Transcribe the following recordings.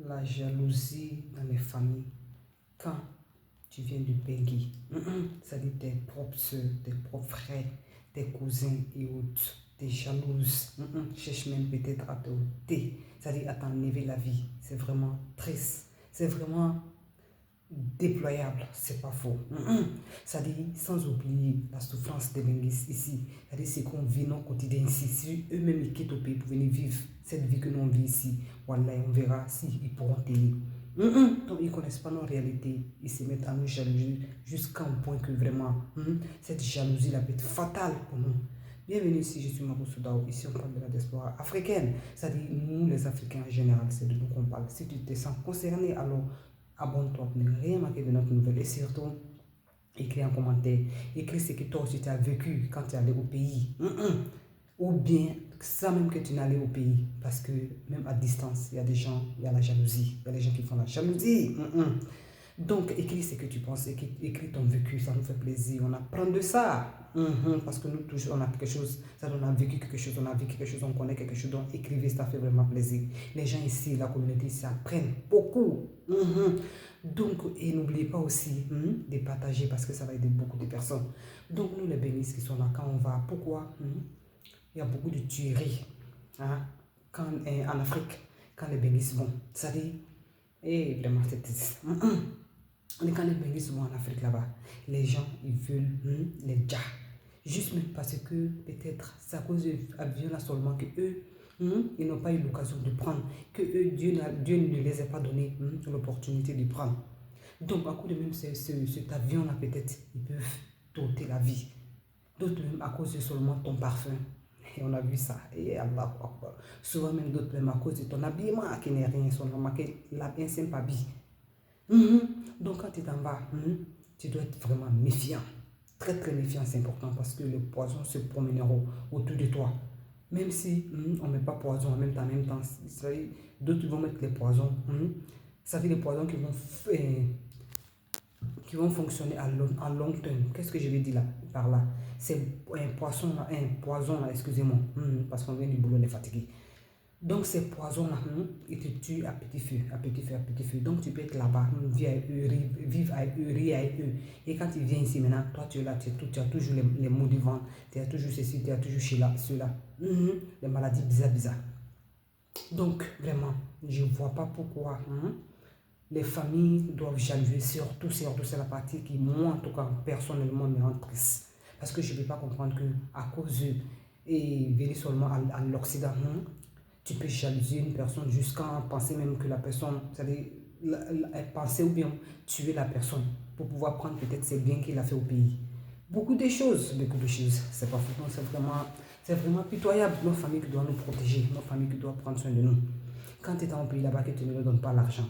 la jalousie dans les familles. Quand tu viens du pays, c'est-à-dire tes propres soeurs, tes propres frères, tes cousins et autres, tes jalouses, cherchent même peut-être à te ôter, c'est-à-dire à t'enlever la vie. C'est vraiment triste, c'est vraiment déployable, c'est pas faux. C'est-à-dire, sans oublier la souffrance des linguistes ici, c'est-à-dire ce qu'on vit dans le quotidien ici, si eux-mêmes ils quittent au pays pour venir vivre cette vie que nous vivons ici, voilà, on verra si ils pourront tenir. Donc, ils ne connaissent pas nos réalités, ils se mettent à nous jalouser jusqu'à un point que vraiment, cette jalousie-là peut être fatale pour nous. Bienvenue ici, je suis Mabou Soudao. Ici, on parle de la diaspora africaine, c'est-à-dire nous, les Africains en général, c'est de nous qu'on parle. Si tu te sens concerné, alors abonne-toi pour ne rien manquer de notre nouvelle et surtout écris en commentaire, écris ce que toi aussi tu as vécu quand tu es allé au pays. Ou bien, ça même que tu n'es allé au pays, parce que même à distance, il y a des gens, il y a la jalousie, il y a des gens qui font la jalousie. Donc, écris ce que tu penses, écris ton vécu, ça nous fait plaisir, on apprend de ça. Parce que nous, toujours, on a quelque chose, ça on a vécu quelque chose, on a vécu quelque chose, on connaît quelque chose, donc écrivez, ça fait vraiment plaisir. Les gens ici, la communauté ici, apprennent beaucoup. Donc, et n'oubliez pas aussi de partager parce que ça va aider beaucoup de personnes. Donc, nous, les bénisses qui sont là, quand on va, pourquoi il y a beaucoup de tueries en Afrique, quand les bénisses vont. C'est-à-dire, et vraiment, c'est triste. Quand les bénisses vont en Afrique là-bas, les gens, ils veulent les dja. Juste même parce que peut-être c'est à cause de l'avion là seulement que eux, ils n'ont pas eu l'occasion de prendre, que eux, Dieu ne les a pas donné l'opportunité de prendre. Donc, à cause de même cet avion-là, peut-être, ils peuvent t'ôter la vie. D'autres même à cause de seulement ton parfum. Et on a vu ça. Et Allah, souvent même d'autres même à cause de ton habillement qui n'est rien, seulement que la bien simple habille. Donc, quand tu t'en vas, tu dois être vraiment méfiant. Très très méfiant, c'est important parce que le poison se promènera autour de toi. Même si on ne met pas poison en même temps, d'autres vont mettre les poisons. Ça fait des poisons qui vont fonctionner en long terme. Qu'est-ce que je vais dire là, par là? C'est un poisson là, excusez-moi, parce qu'on vient du boulot, on est fatigué. Donc ces poisons-là, ils te tuent à petit feu, à petit feu, à petit feu. Donc tu peux être là-bas, vivre avec eux, rire avec eux. Et quand tu viens ici maintenant, toi tu es là, tu as toujours les maux du ventre, tu as toujours ceci, tu as toujours cela. Les maladies bizarres. Donc vraiment, je ne vois pas pourquoi les familles doivent jalouser, surtout c'est la partie qui, moi en tout cas, personnellement, me rend triste. Parce que je ne peux pas comprendre qu'à cause et venir seulement à l'Occident, tu peux jalouser une personne jusqu'à penser même que la personne, c'est-à-dire penser ou bien tuer la personne pour pouvoir prendre peut-être ses biens qu'il a fait au pays. Beaucoup de choses, c'est pas fou, c'est vraiment pitoyable. Nos familles qui doivent nous protéger, nos familles qui doivent prendre soin de nous. Quand tu es dans un pays là-bas que tu ne leur donnes pas l'argent,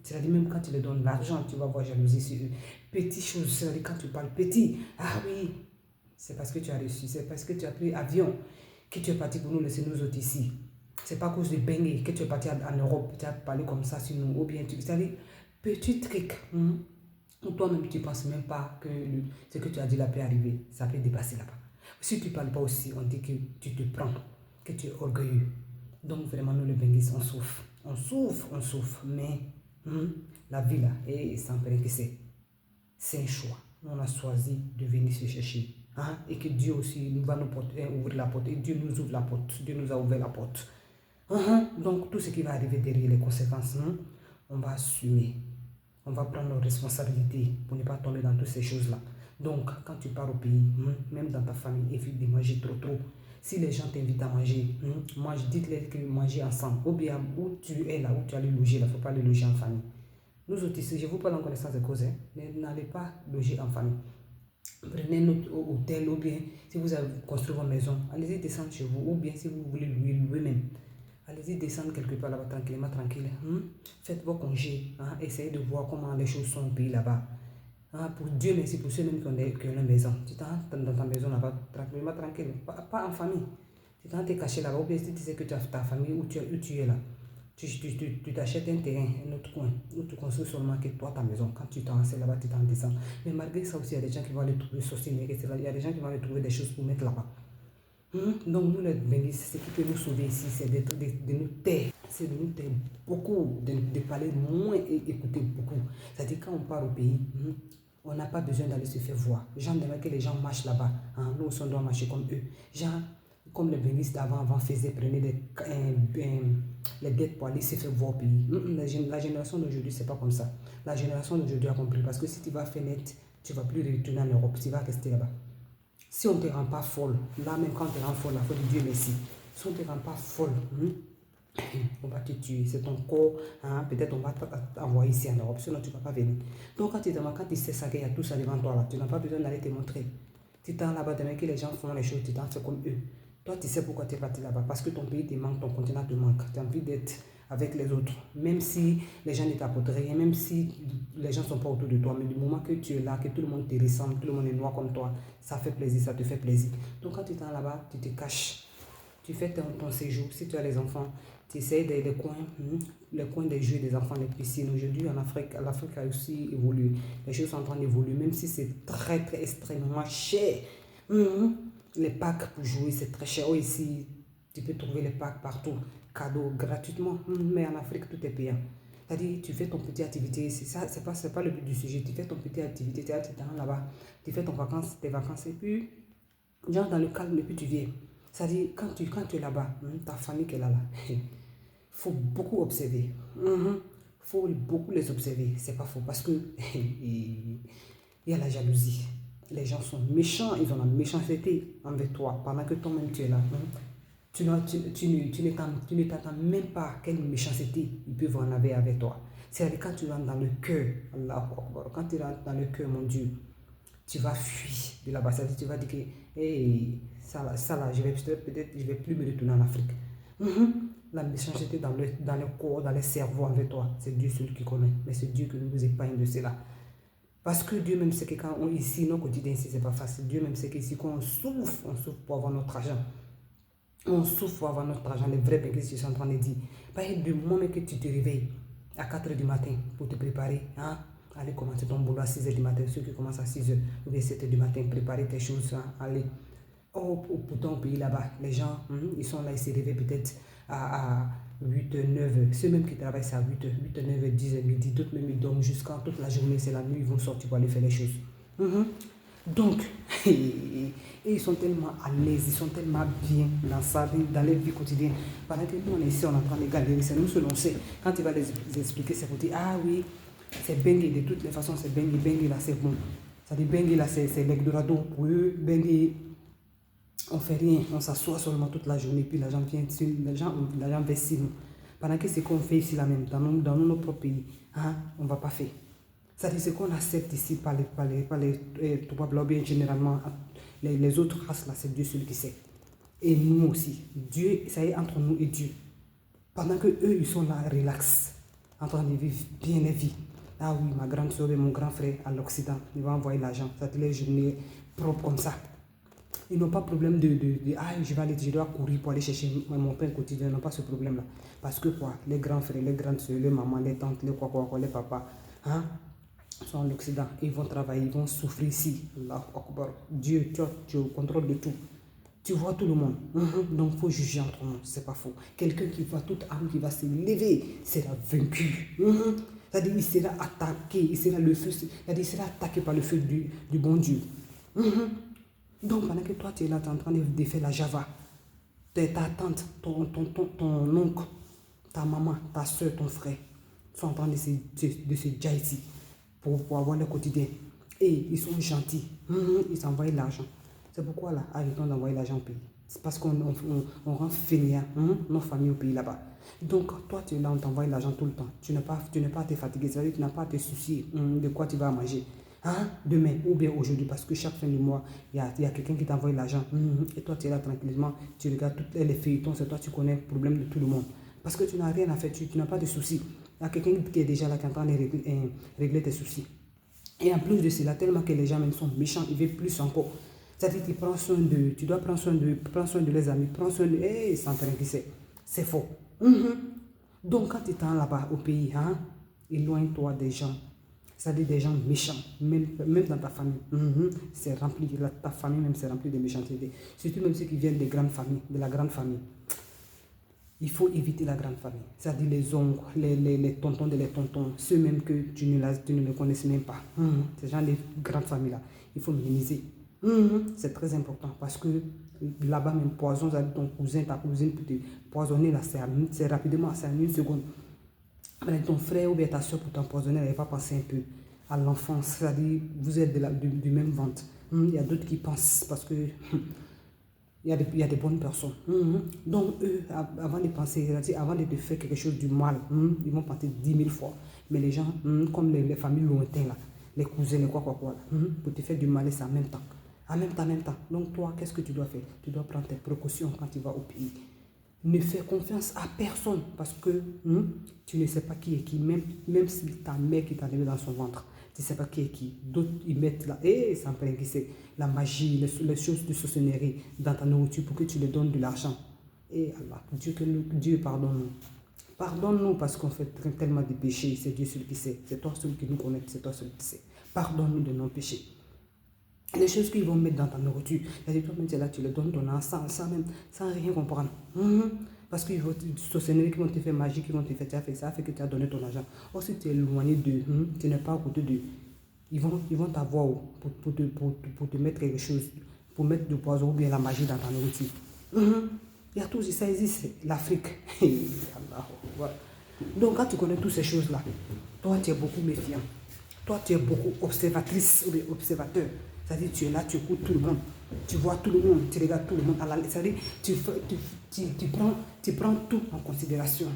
c'est-à-dire même quand tu leur donnes l'argent, tu vas voir jalousie sur eux. Petite chose, c'est-à-dire quand tu parles petit, ah oui, c'est parce que tu as reçu, c'est parce que tu as pris avion que tu es parti pour nous laisser nous autres ici. C'est pas à cause de Bengue que tu es parti en Europe, tu as parlé comme ça sur nous, ou bien tu c'est-à-dire petit truc, où toi-même tu ne penses même pas que ce que tu as dit là peut arriver, ça peut dépasser là-bas. Si tu ne parles pas aussi, on dit que tu te prends, que tu es orgueilleux. Donc vraiment, nous les Benguis, on souffre. On souffre, mais la vie là, et sans que c'est un choix. On a choisi de venir se chercher. Et que Dieu aussi nous va nous ouvrir la porte. Et Dieu nous ouvre la porte. Dieu nous a ouvert la porte. Donc tout ce qui va arriver derrière les conséquences, on va assumer. On va prendre nos responsabilités pour ne pas tomber dans toutes ces choses-là. Donc quand tu pars au pays, même dans ta famille, évite de manger trop. Si les gens t'invitent à manger, dites-leur que manger ensemble. Ou bien où tu es là, où tu allais loger, il ne faut pas aller loger en famille. Nous autres ici, je vous parle en connaissance de cause, n'allez pas loger en famille. Prenez notre hôtel ou bien si vous avez construit votre maison, allez-y descendre chez vous ou bien si vous voulez louer même. Allez-y descendre quelque part là-bas tranquille. Faites vos congés, essayez de voir comment les choses sont au pays là-bas. Pour Dieu merci pour ceux même qui ont une maison. Tu t'entends dans ta maison là-bas tranquille, pas en famille. Tu t'es caché là-bas ou bien si tu sais que tu as ta famille où tu es là. Tu t'achètes un terrain, un autre coin, où tu construis seulement que toi ta maison. Quand tu t'en sais là-bas, tu t'en descends. Mais malgré ça aussi, il y a des gens qui vont aller trouver sorcier, il y a des gens qui vont aller trouver des choses pour mettre là-bas. Donc nous les Benguis, ce qui peut nous sauver ici, c'est de nous taire. C'est de nous taire beaucoup, de parler moins et écouter beaucoup. C'est-à-dire quand on part au pays, on n'a pas besoin d'aller se faire voir. J'aimerais que les gens marchent là-bas. Nous aussi on doit marcher comme eux. Genre, comme les Benguis d'avant faisaient, prenaient les dettes pour aller se faire voir au pays. La génération d'aujourd'hui, c'est pas comme ça. La génération d'aujourd'hui a compris parce que si tu vas faire net, tu ne vas plus retourner en Europe, tu vas rester là-bas. Si on ne te rend pas folle, là même quand on te rend folle, la faute de Dieu merci. Si on ne te rend pas folle, on va te tuer. C'est ton corps, peut-être on va t'envoyer ici en Europe, sinon tu ne vas pas venir. Donc quand tu sais ça, qu'il y a tout ça devant toi, là, tu n'as pas besoin d'aller te montrer. Tu t'en là-bas, demain que les gens font les choses, tu t'en fais comme eux. Toi, tu sais pourquoi tu es parti là-bas, parce que ton pays te manque, ton continent te manque. Tu as envie d'être avec les autres, même si les gens ne t'apportent rien, même si les gens ne sont pas autour de toi, mais du moment que tu es là, que tout le monde te ressemble, tout le monde est noir comme toi, ça fait plaisir, ça te fait plaisir. Donc quand tu es là-bas, tu te caches, tu fais ton séjour, si tu as les enfants, tu essaies les coins des jeux des enfants, les piscines. Aujourd'hui en Afrique, l'Afrique a aussi évolué, les choses sont en train d'évoluer, même si c'est très extrêmement cher. Les packs pour jouer, c'est très cher. Oh, ici, tu peux trouver les packs partout, cadeaux, gratuitement. Mais en Afrique, tout est payant. C'est-à-dire, tu fais ton petite activité. C'est pas le but du sujet. Tu fais ton petite activité, tu es là-bas, tu fais tes vacances, et puis, genre dans le calme, et puis tu viens. C'est-à-dire, quand tu es là-bas, ta famille qui est là, il faut beaucoup observer. Il faut beaucoup les observer. C'est pas faux. Parce que il y a la jalousie. Les gens sont méchants, ils ont la méchanceté envers toi pendant que toi-même tu es là. Tu ne t'attends même pas quelle méchanceté ils peuvent en avoir avec toi. C'est-à-dire quand tu rentres dans le cœur, quand tu rentres dans le cœur, mon Dieu, tu vas fuir de là-bas. C'est-à-dire tu vas dire que hey, ça là, je vais plus me retourner en Afrique. La méchanceté dans le corps, dans le cerveau avec toi, c'est Dieu seul qui connaît. Mais c'est Dieu qui nous épargne de cela. Parce que Dieu même sait que quand on ici, nos quotidiens ici, c'est pas facile. Dieu même sait qu'ici, quand on souffre pour avoir notre argent. On souffre pour avoir notre argent, les vrais bénéfices que je suis en train de dire. Par exemple, du moment que tu te réveilles à 4 h du matin pour te préparer, aller commencer ton boulot à 6 h du matin, ceux qui commencent à 6 h ou bien 7 h du matin, préparer tes choses, aller. Pourtant, au pays là-bas, les gens, ils sont là, ils se réveillent peut-être à 8 h, 9 h. Ceux même qui travaillent, c'est à 8 h, 8 h, 9 h, 10 h, midi. D'autres même, ils dorment jusqu'à toute la journée, c'est la nuit, ils vont sortir pour aller faire les choses. Donc, ils sont tellement à l'aise, ils sont tellement bien dans ça, dans leur vie quotidienne. Pendant que nous, on est ici, on est en train de galérer, c'est nous selon sait. Quand tu vas les expliquer, c'est pour dire, ah oui, c'est Bengue, de toutes les façons, c'est Bengue, Bengue là, c'est bon. Ça dit Bengue là, c'est l'Eldorado. Pour eux, Bengue, on fait rien, on s'assoit seulement toute la journée, puis l'argent vient, l'argent verse nous. Pendant que ce qu'on fait ici là même, dans nos propres pays, on ne va pas faire. C'est-à-dire ce qu'on accepte ici par les trois blancs, bien généralement, les autres races là, c'est Dieu seul qui sait. Et nous aussi, Dieu, ça y est entre nous et Dieu. Pendant que eux, ils sont là, relax, en train de vivre bien la vie. Ah oui, ma grande soeur et mon grand frère à l'Occident, ils vont envoyer l'argent. Ça te les journées propres comme ça. Ils n'ont pas de problème je dois courir pour aller chercher mon pain quotidien. Ils n'ont pas ce problème-là. Parce que quoi, les grands frères, les grandes soeurs, les mamans, les tantes, les les papas, sont en Occident, ils vont travailler, ils vont souffrir ici. Allah Akbar. Dieu, tu es au contrôle de tout. Tu vois tout le monde. Donc il faut juger entre nous, c'est pas faux. Quelqu'un qui va toute âme, qui va se lever, sera vaincu. C'est-à-dire il sera attaqué, il sera attaqué par le feu du bon Dieu. Donc pendant que toi tu es là, tu es en train de faire la java, ta tante, ton oncle, ta maman, ta soeur, ton frère sont en train de se dire ici pour avoir le quotidien. Et ils sont gentils. Ils envoient l'argent. C'est pourquoi là, arrêtons d'envoyer l'argent au pays. C'est parce qu'on rend fainéant nos familles au pays là-bas. Donc toi tu es là, on t'envoie l'argent tout le temps. Tu n'as pas à te fatiguer, c'est-à-dire que tu n'as pas à te soucier de quoi tu vas manger. Demain ou bien aujourd'hui, parce que chaque fin du mois, il y a quelqu'un qui t'envoie l'argent. Et toi tu es là tranquillement, tu regardes toutes les feuilletons, c'est toi tu connais le problème de tout le monde. Parce que tu n'as rien à faire, tu n'as pas de soucis. Il y a quelqu'un qui est déjà là, qui est en train de régler tes soucis. Et en plus de cela, tellement que les gens même sont méchants, ils veulent plus encore. C'est-à-dire que tu dois prendre soin de les amis, prends soin de... sans te qui c'est faux. Donc quand tu es là-bas au pays, éloigne-toi des gens. C'est-à-dire des gens méchants, même dans ta famille. C'est rempli, ta famille même c'est rempli de méchanceté. Surtout même ceux qui viennent des grandes familles, de la grande famille. Il faut éviter la grande famille. C'est-à-dire les oncles, les tontons de les tontons, ceux même que tu ne les connaisses même pas. Ces gens des grandes familles-là, il faut minimiser. C'est très important parce que là-bas, même poison, ton cousin, ta cousine peut te poisonner là, c'est rapidement, c'est en une seconde. Mais ton frère ou bien ta soeur pour t'empoisonner, elle va penser un peu à l'enfance, c'est-à-dire vous êtes du même ventre. Il y a d'autres qui pensent parce que il y a des bonnes personnes. Donc, eux, avant de penser, avant de te faire quelque chose du mal, ils vont penser 10 000 fois. Mais les gens, comme les familles lointaines, là, les cousins, les quoi, là, pour te faire du mal, c'est en même temps. En même temps. Donc, toi, qu'est-ce que tu dois faire? Tu dois prendre tes précautions quand tu vas au pays. Ne fais confiance à personne parce que tu ne sais pas qui est qui. Même si ta mère qui t'a levé dans son ventre, tu ne sais pas qui est qui. D'autres, ils mettent là, et ça me qui c'est la magie, les choses de sorcellerie dans ta nourriture pour que tu leur donnes de l'argent. Et Allah, Dieu pardonne-nous. Pardonne-nous parce qu'on fait tellement de péchés. C'est Dieu seul qui sait. C'est toi seul qui nous connaît. C'est toi seul qui sait. Pardonne-nous de nos péchés. Les choses qu'ils vont mettre dans ta nourriture, toi-même, là, tu leur donnes ton argent sans rien comprendre. Parce qu'ils vont te qui vont te faire magie, qui vont te faire ça, fait que tu as donné ton argent. Or, si tu es éloigné d'eux, tu n'es pas à côté d'eux, ils vont t'avoir pour te mettre quelque chose, pour mettre du poison ou bien la magie dans ta nourriture. Il y a tout ça existe, l'Afrique. Donc, quand tu connais toutes ces choses-là, toi, tu es beaucoup méfiant. Toi, tu es beaucoup observatrice ou observateur. C'est-à-dire, tu es là, tu écoutes tout le monde. Tu vois tout le monde, tu regardes tout le monde. C'est-à-dire, tu prends tout en considération.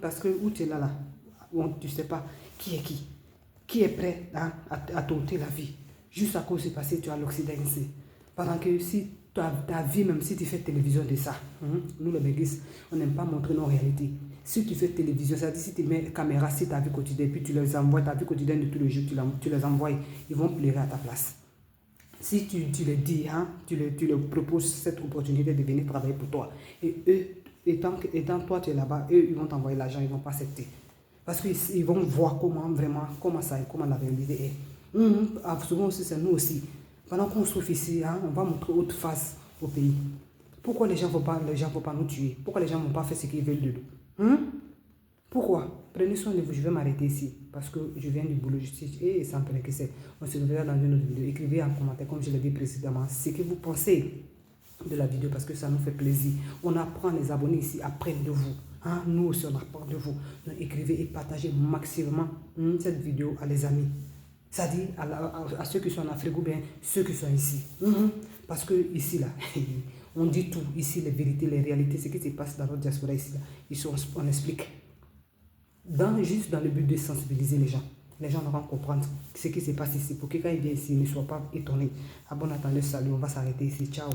Parce que où tu es là, tu ne sais pas qui est qui. Qui est prêt à t'ôter la vie. Juste à cause du passé, tu as l'Occident ici. Pendant que si ta vie, même si tu fais télévision de ça, nous les Béguis, on n'aime pas montrer nos réalités. Si tu fais télévision, c'est-à-dire si tu mets caméra sur ta vie quotidienne, puis tu les envoies, ta vie quotidienne de tous les jours, tu les envoies, ils vont pleurer à ta place. Si tu les dis, tu leur proposes cette opportunité de venir travailler pour toi, et eux, étant toi tu es là-bas, eux, ils vont t'envoyer l'argent, ils ne vont pas accepter. Parce qu'ils vont voir comment ça est, comment la réalité est. Souvent aussi, c'est nous aussi. Pendant qu'on souffre ici, on va montrer autre face au pays. Pourquoi les gens ne vont pas nous tuer? Pourquoi les gens ne vont pas faire ce qu'ils veulent de nous? Pourquoi? Prenez soin de vous, je vais m'arrêter ici parce que je viens du boulot justice et ça me paraît que c'est. On se reverra dans une autre vidéo. Écrivez en commentaire, comme je l'ai dit précédemment, ce que vous pensez de la vidéo parce que ça nous fait plaisir. On apprend, les abonnés ici apprennent de vous. Nous aussi, on apprend de vous. Donc, écrivez et partagez maximum cette vidéo à les amis. C'est-à-dire à ceux qui sont en Afrique ou bien ceux qui sont ici. Parce que ici, là, on dit tout. Ici, les vérités, les réalités, ce qui se passe dans notre diaspora ici, là, ici on explique. Juste dans le but de sensibiliser les gens. Les gens vont comprendre ce qui se passe ici pour que quand ils viennent ici, ils ne soient pas étonnés. Ah bon, attendez, salut, on va s'arrêter ici. Ciao.